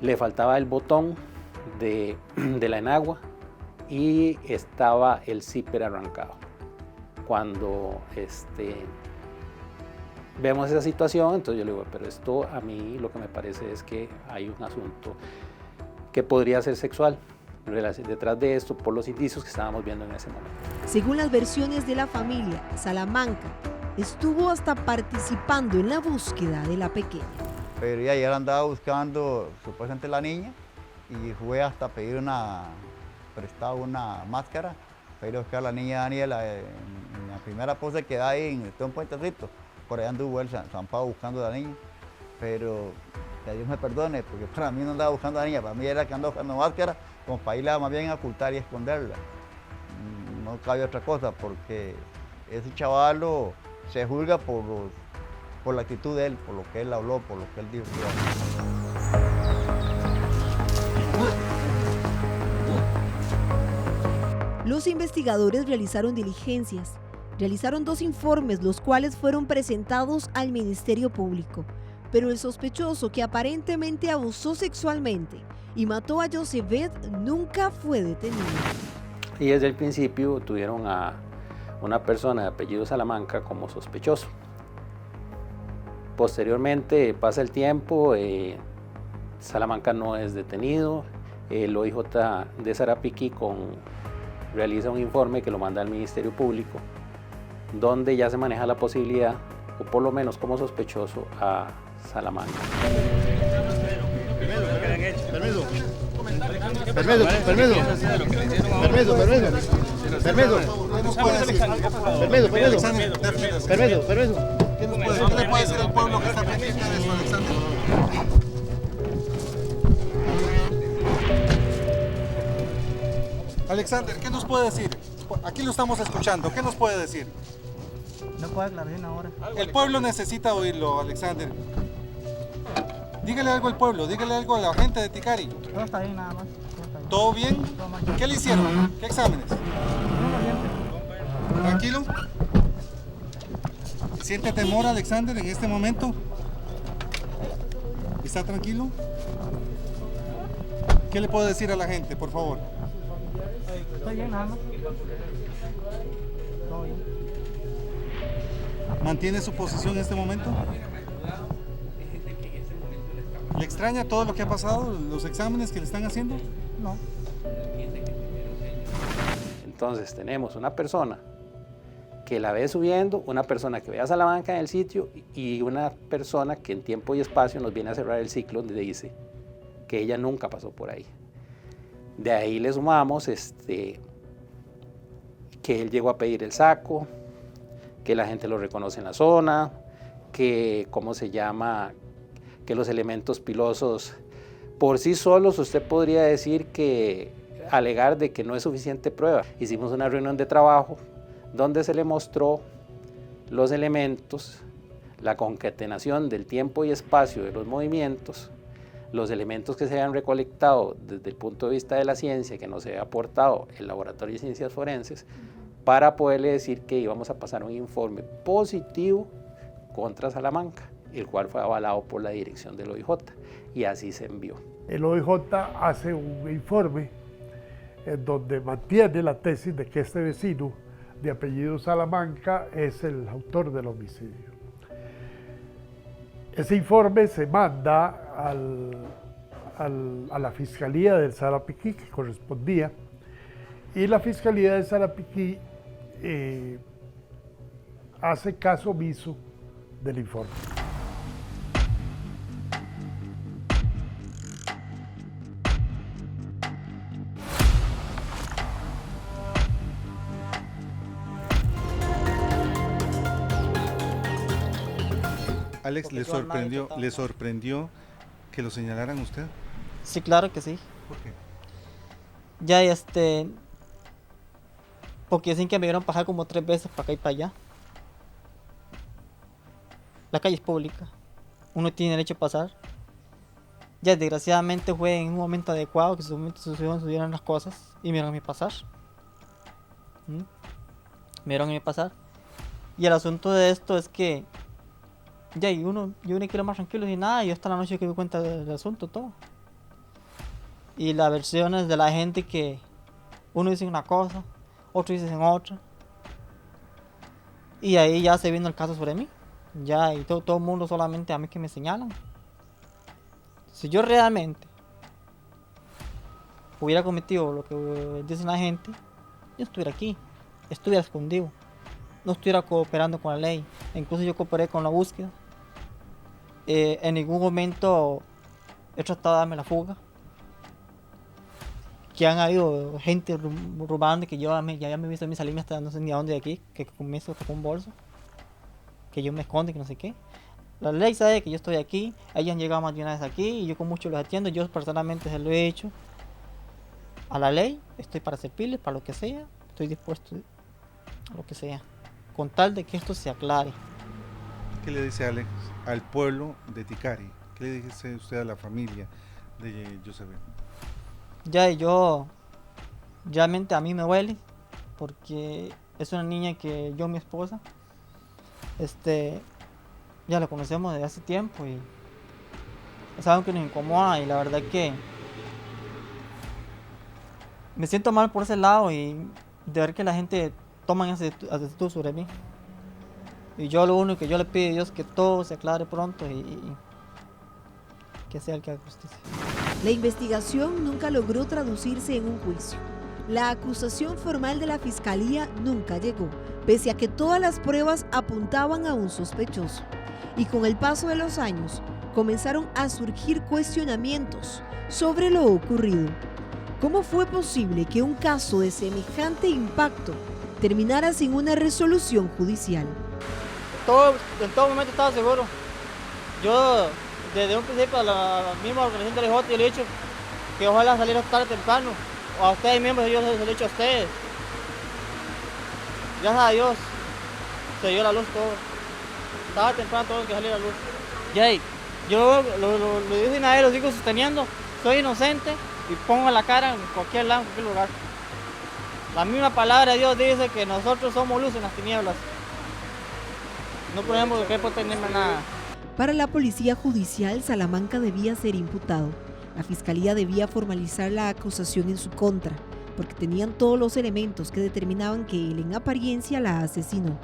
le faltaba el botón de la enagua y estaba el zipper arrancado. Cuando vemos esa situación, entonces yo le digo, pero esto a mí lo que me parece es que hay un asunto que podría ser sexual detrás de esto por los indicios que estábamos viendo en ese momento. Según las versiones de la familia, Salamanca estuvo hasta participando en la búsqueda de la pequeña. Pero ya ayer andaba buscando supuestamente la niña y fue hasta pedir prestar una máscara para ir a buscar a la niña Daniela en la primera pose que da ahí en un puentecito. Por ahí anduvo el zampado buscando a la niña, pero que Dios me perdone, porque para mí no andaba buscando a la niña, para mí era que andaba buscando máscara, como para irla más bien a ocultar y esconderla. No cabe otra cosa, porque ese chavalo se juzga por la actitud de él, por lo que él habló, por lo que él dijo. Los investigadores realizaron diligencias. Realizaron 2 informes, los cuales fueron presentados al Ministerio Público. Pero el sospechoso que aparentemente abusó sexualmente y mató a Josebet nunca fue detenido. Y desde el principio tuvieron a una persona de apellido Salamanca como sospechoso. Posteriormente pasa el tiempo, Salamanca no es detenido, el OIJ de Sarapiquí realiza un informe que lo manda al Ministerio Público, donde ya se maneja la posibilidad, o por lo menos como sospechoso, a Salamanca. Permiso. ¿Qué le puede decir al pueblo que está pendiente de eso, Alexander? Alexander, ¿qué nos puede decir? Aquí lo estamos escuchando, ¿qué nos puede decir? No puedo aclarar bien ahora. El pueblo necesita oírlo, Alexander. Dígale algo al pueblo, dígale algo a la gente de Ticari. Todo está bien nada más. ¿Todo bien? ¿Qué le hicieron? ¿Qué exámenes? ¿Tranquilo? ¿Siente temor, Alexander, en este momento? ¿Está tranquilo? ¿Qué le puedo decir a la gente, por favor? Estoy bien nada más. Todo bien. ¿Mantiene su posición en este momento? ¿Le extraña todo lo que ha pasado, los exámenes que le están haciendo? No. Entonces tenemos una persona que la ve subiendo, una persona que ve a Salamanca en el sitio y una persona que en tiempo y espacio nos viene a cerrar el ciclo donde dice que ella nunca pasó por ahí. De ahí le sumamos que él llegó a pedir el saco, que la gente lo reconoce en la zona, que, que los elementos pilosos por sí solos usted podría decir alegar de que no es suficiente prueba. Hicimos una reunión de trabajo donde se le mostró los elementos, la concatenación del tiempo y espacio de los movimientos, los elementos que se habían recolectado desde el punto de vista de la ciencia que nos había aportado el Laboratorio de Ciencias Forenses, para poderle decir que íbamos a pasar un informe positivo contra Salamanca, el cual fue avalado por la dirección del OIJ, y así se envió. El OIJ hace un informe en donde mantiene la tesis de que este vecino de apellido Salamanca es el autor del homicidio. Ese informe se manda a la Fiscalía del Sarapiquí, que correspondía, y la Fiscalía del Sarapiquí hace caso omiso del informe. Alex, Porque yo a nadie trataba ¿le mal. sorprendió que lo señalaran a usted? Sí, claro que sí. ¿Por qué? Ya, porque dicen que me vieron pasar como 3 veces para acá y para allá. La calle es pública. Uno tiene derecho a pasar. Ya, desgraciadamente fue en un momento adecuado que en su momento sucedieron las cosas y me vieron a mí pasar. Me vieron a mí pasar. Y el asunto de esto es que ya, yo vine aquí lo más tranquilo y nada, y hasta la noche que me cuenta del asunto, todo. Y las versiones de la gente que uno dice una cosa, otro dice otra. Y ahí ya se vino el caso sobre mí. Ya, y todo el mundo solamente a mí que me señalan. Si yo realmente hubiera cometido lo que dicen la gente, yo estuviera aquí, estuviera escondido, no estuviera cooperando con la ley. Incluso yo cooperé con la búsqueda. En ningún momento he tratado de darme la fuga. Que han habido gente robando que ya me he visto a mí salirme hasta no sé ni a dónde de aquí, que me hizo con un bolso, que yo me escondo, que no sé qué. La ley sabe que yo estoy aquí, ellos han llegado más de una vez aquí y yo con mucho los atiendo. Yo personalmente se lo he hecho a la ley, estoy para servirles, para lo que sea, estoy dispuesto a lo que sea, con tal de que esto se aclare. ¿Qué le dice Alex al pueblo de Ticari? ¿Qué le dice usted a la familia de Yosebet? Ya, yo realmente a mí me duele porque es una niña que yo, mi esposa, ya la conocemos desde hace tiempo y es algo que nos incomoda y la verdad que me siento mal por ese lado y de ver que la gente toma esa actitud sobre mí. Y yo lo único que yo le pido a Dios es que todo se aclare pronto y que sea el que haga justicia. La investigación nunca logró traducirse en un juicio. La acusación formal de la fiscalía nunca llegó, pese a que todas las pruebas apuntaban a un sospechoso. Y con el paso de los años, comenzaron a surgir cuestionamientos sobre lo ocurrido. ¿Cómo fue posible que un caso de semejante impacto terminara sin una resolución judicial? En todo momento estaba seguro. Yo, desde un principio, a la misma organización del IJ, yo le he dicho que ojalá saliera tarde o temprano. O a ustedes mismos, yo se lo he dicho a ustedes. Gracias a Dios, se dio la luz todo. Estaba temprano todo que saliera la luz. Jay, yo lo dije una vez, lo sigo sosteniendo. Soy inocente y pongo la cara en cualquier lado, en cualquier lugar. La misma palabra de Dios dice que nosotros somos luz en las tinieblas. No podemos tener nada. Para la policía judicial, Salamanca debía ser imputado. La fiscalía debía formalizar la acusación en su contra, porque tenían todos los elementos que determinaban que él en apariencia la asesinó.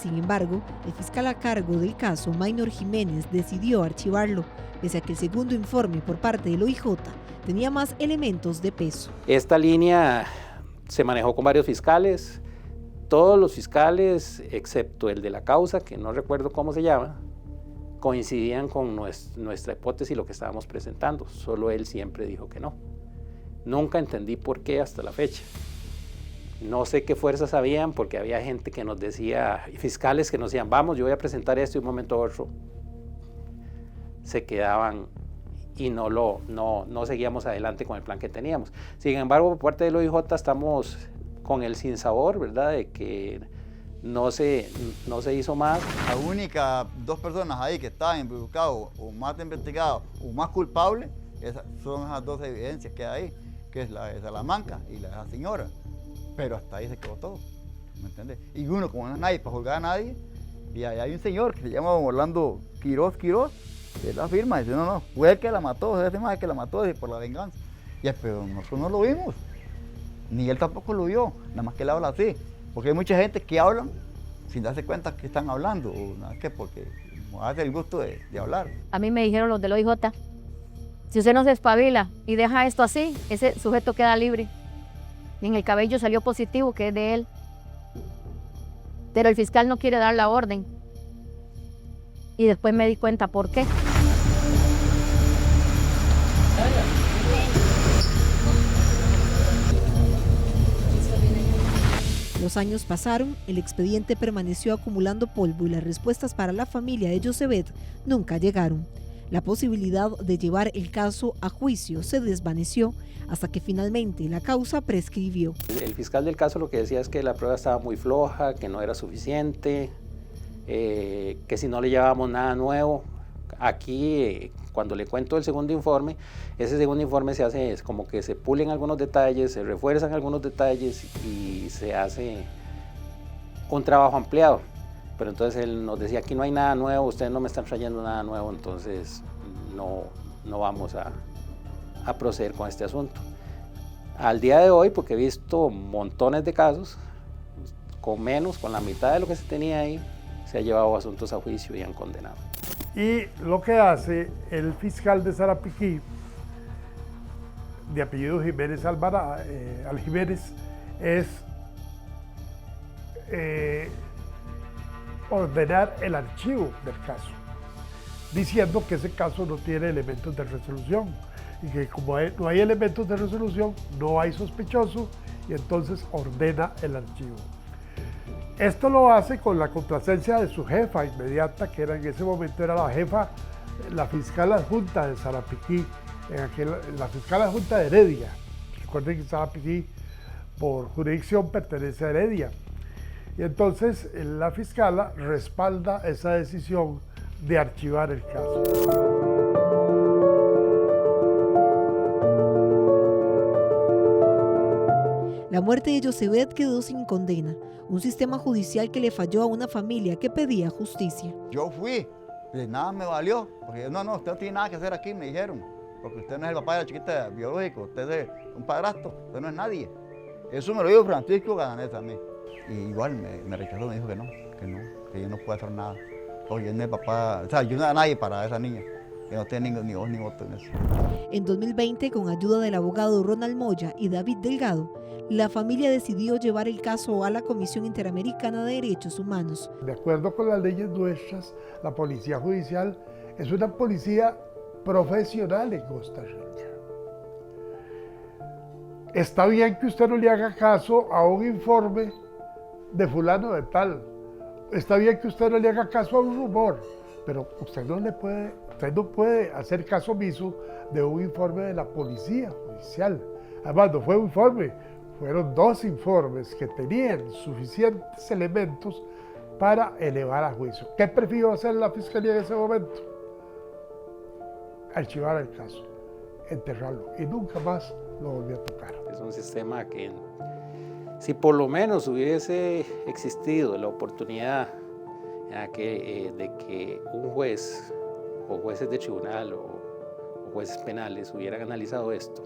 Sin embargo, el fiscal a cargo del caso, Maynor Jiménez, decidió archivarlo, pese a que el segundo informe por parte del OIJ tenía más elementos de peso. Esta línea se manejó con varios fiscales. Todos los fiscales, excepto el de la causa, que no recuerdo cómo se llama, coincidían con nuestra hipótesis y lo que estábamos presentando. Solo él siempre dijo que no. Nunca entendí por qué hasta la fecha. No sé qué fuerzas habían, porque había gente que nos decía, fiscales que nos decían, vamos, yo voy a presentar esto, y un momento a otro se quedaban y no seguíamos adelante con el plan que teníamos. Sin embargo, por parte del OIJ estamos con el sinsabor, ¿verdad?, de que no se hizo más. Las únicas 2 personas ahí que estaban involucrados o más investigados o más culpables son esas 2 evidencias que hay ahí, que es la de Salamanca y la de esa señora. Pero hasta ahí se quedó todo, ¿me entiendes? Y uno, como no es nadie para juzgar a nadie, y ahí hay un señor que se llama Orlando Quiroz, que la firma, dice, no, fue el que la mató, ese más el que la mató por la venganza. Ya, pero nosotros no lo vimos, ni él tampoco lo vio, nada más que él habla así, porque hay mucha gente que hablan sin darse cuenta que están hablando, o nada que porque nos hace el gusto de hablar. A mí me dijeron los del OIJ, si usted no se espabila y deja esto así, ese sujeto queda libre. Y en el cabello salió positivo, que es de él. Pero el fiscal no quiere dar la orden. Y después me di cuenta por qué. Los años pasaron, el expediente permaneció acumulando polvo y las respuestas para la familia de Josebet nunca llegaron. La posibilidad de llevar el caso a juicio se desvaneció hasta que finalmente la causa prescribió. El fiscal del caso lo que decía es que la prueba estaba muy floja, que no era suficiente, que si no le llevábamos nada nuevo. Aquí, cuando le cuento el segundo informe, ese segundo informe se hace es como que se pulen algunos detalles, se refuerzan algunos detalles y se hace un trabajo ampliado. Pero entonces él nos decía, aquí no hay nada nuevo, ustedes no me están trayendo nada nuevo, entonces no vamos a proceder con este asunto. Al día de hoy, porque he visto montones de casos, con la mitad de lo que se tenía ahí, se ha llevado asuntos a juicio y han condenado. Y lo que hace el fiscal de Sarapiquí, de apellido Jiménez Aljiménez, es ordenar el archivo del caso, diciendo que ese caso no tiene elementos de resolución y que como no hay elementos de resolución, no hay sospechoso y entonces ordena el archivo. Esto lo hace con la complacencia de su jefa inmediata, que en ese momento era la jefa, la fiscal adjunta de Sarapiquí, la fiscal adjunta de Heredia. Recuerden que Sarapiquí por jurisdicción pertenece a Heredia. Y entonces la fiscala respalda esa decisión de archivar el caso. La muerte de Josebet quedó sin condena, un sistema judicial que le falló a una familia que pedía justicia. Yo fui, y nada me valió, porque no, usted no tiene nada que hacer aquí, me dijeron, porque usted no es el papá de la chiquita biológico, usted es un padrastro, usted no es nadie. Eso me lo dijo Francisco Gadanés a mí. Y igual me rechazó, me dijo que yo no puedo hacer nada. Oye, no es papá, o sea, yo no era nadie para esa niña, que no tiene ni voz ni voto en eso. En 2020, con ayuda del abogado Ronald Moya y David Delgado, la familia decidió llevar el caso a la Comisión Interamericana de Derechos Humanos. De acuerdo con las leyes nuestras, la policía judicial es una policía profesional en Costa Rica. Está bien que usted no le haga caso a un informe de fulano de tal. Está bien que usted no le haga caso a un rumor, pero usted no puede hacer caso omiso de un informe de la policía judicial. Además, no fue un informe, fueron 2 informes que tenían suficientes elementos para elevar a juicio. ¿Qué prefirió hacer la fiscalía en ese momento? Archivar el caso, enterrarlo y nunca más lo volvió a tocar. Es un sistema que, si por lo menos hubiese existido la oportunidad de que un juez o jueces de tribunal o jueces penales hubieran analizado esto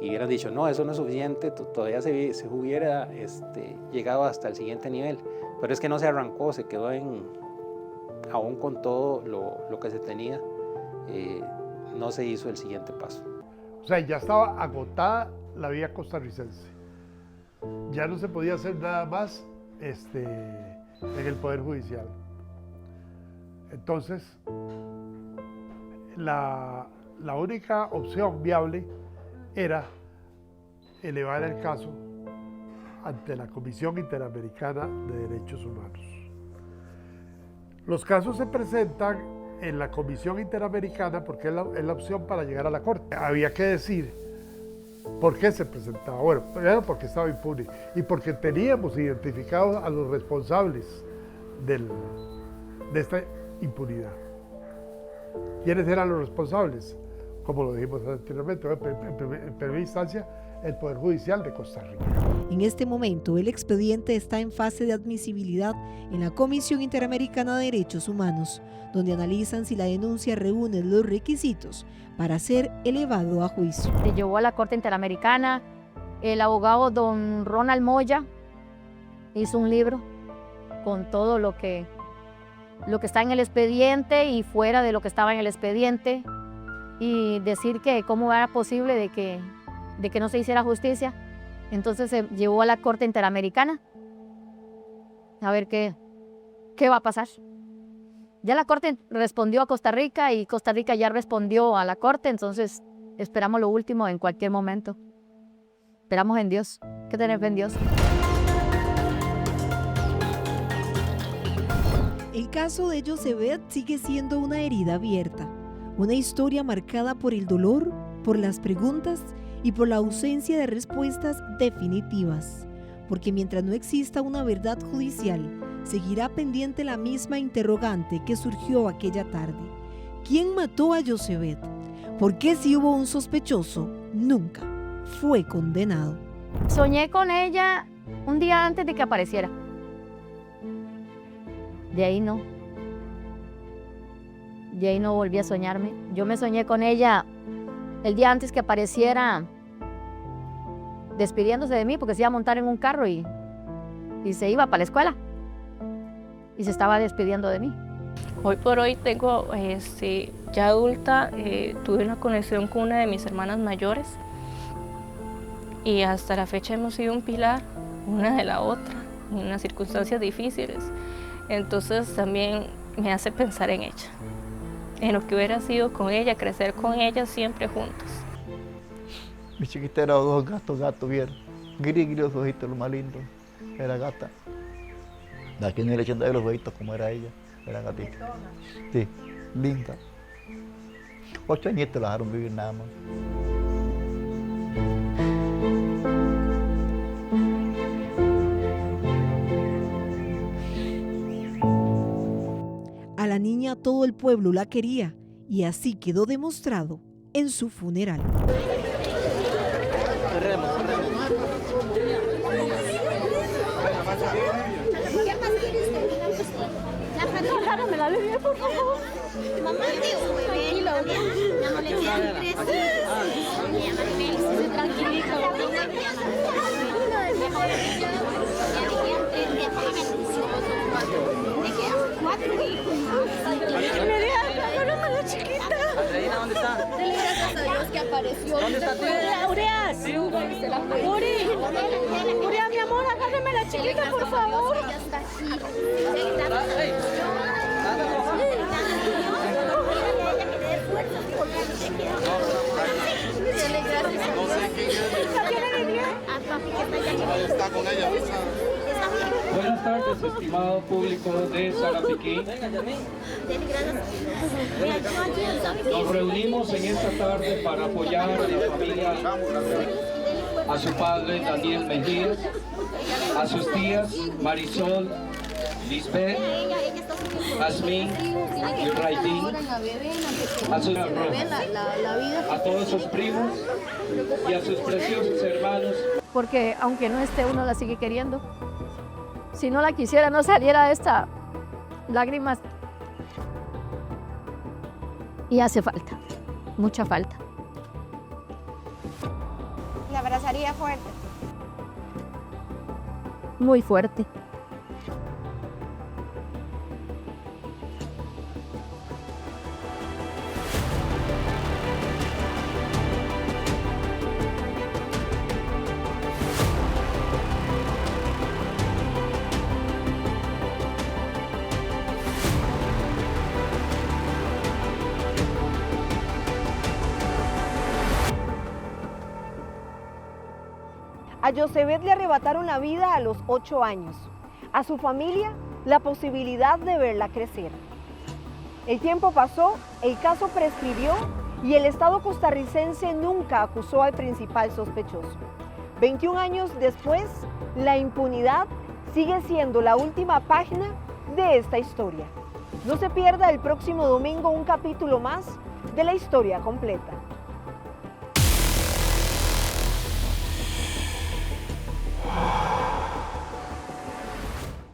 y hubieran dicho, no, eso no es suficiente, todavía se hubiera llegado hasta el siguiente nivel. Pero es que no se arrancó, se quedó aún con todo lo que se tenía, no se hizo el siguiente paso. O sea, ya estaba agotada la vía costarricense. Ya no se podía hacer nada más en el Poder Judicial. Entonces, la única opción viable era elevar el caso ante la Comisión Interamericana de Derechos Humanos. Los casos se presentan en la Comisión Interamericana porque es la opción para llegar a la Corte. Había que decir por qué se presentaba. Bueno, primero porque estaba impune y porque teníamos identificados a los responsables de esta impunidad. ¿Quiénes eran los responsables? Como lo dijimos anteriormente, en primera instancia, el Poder Judicial de Costa Rica. En este momento, el expediente está en fase de admisibilidad en la Comisión Interamericana de Derechos Humanos, donde analizan si la denuncia reúne los requisitos para ser elevado a juicio. Se llevó a la Corte Interamericana, el abogado don Ronald Moya hizo un libro con todo lo que está en el expediente y fuera de lo que estaba en el expediente, y decir que cómo era posible de que no se hiciera justicia. Entonces se llevó a la Corte Interamericana a ver qué va a pasar. Ya la Corte respondió a Costa Rica y Costa Rica ya respondió a la Corte, entonces esperamos lo último en cualquier momento. Esperamos en Dios. ¿Qué tener fe en Dios? El caso de Josebet sigue siendo una herida abierta, una historia marcada por el dolor, por las preguntas y por la ausencia de respuestas definitivas. Porque mientras no exista una verdad judicial, seguirá pendiente la misma interrogante que surgió aquella tarde. ¿Quién mató a Josebet? ¿Por qué si hubo un sospechoso, nunca fue condenado? Soñé con ella un día antes de que apareciera. De ahí no volví a soñarme. Yo me soñé con ella el día antes que apareciera, despidiéndose de mí porque se iba a montar en un carro y se iba para la escuela y se estaba despidiendo de mí. Hoy por hoy tengo, ya adulta, tuve una conexión con una de mis hermanas mayores y hasta la fecha hemos sido un pilar una de la otra en unas circunstancias difíciles. Entonces también me hace pensar en ella, en lo que hubiera sido con ella, crecer con ella siempre juntos. Mi chiquita era dos gatos bien, gris, los ojitos, lo más lindo, era gata. De aquí no le echan de los ojitos como era ella, era gatita. Sí, linda. 8 añitos la dejaron vivir nada más. A la niña todo el pueblo la quería y así quedó demostrado en su funeral. Me la alivia, por favor. Mamá, tranquilo, no le quedan 3. Tranquilito. Me quedan 4 hijos. Me dejan, la chiquita. ¿Dónde está? Dele gracias a Dios que apareció. ¿Dónde está tu hija? Aureas. Aurea, mi amor, agárrame la chiquita, por favor. Ya está aquí. Buenas tardes, estimado público de Sarapiquí. Nos reunimos en esta tarde para apoyar a la familia, a su padre Daniel Mejía, a sus tías Marisol, Lisbeth, Asmín y Raidín, a sus a todos sus primos y a sus preciosos hermanos. Porque aunque no esté, uno la sigue queriendo. Si no la quisiera, no saliera esta lágrimas. Y hace falta, mucha falta. La abrazaría fuerte. Muy fuerte. A Josebet le arrebataron la vida a los 8 años. A su familia, la posibilidad de verla crecer. El tiempo pasó, el caso prescribió y el Estado costarricense nunca acusó al principal sospechoso. 21 años después, la impunidad sigue siendo la última página de esta historia. No se pierda el próximo domingo un capítulo más de La Historia Completa.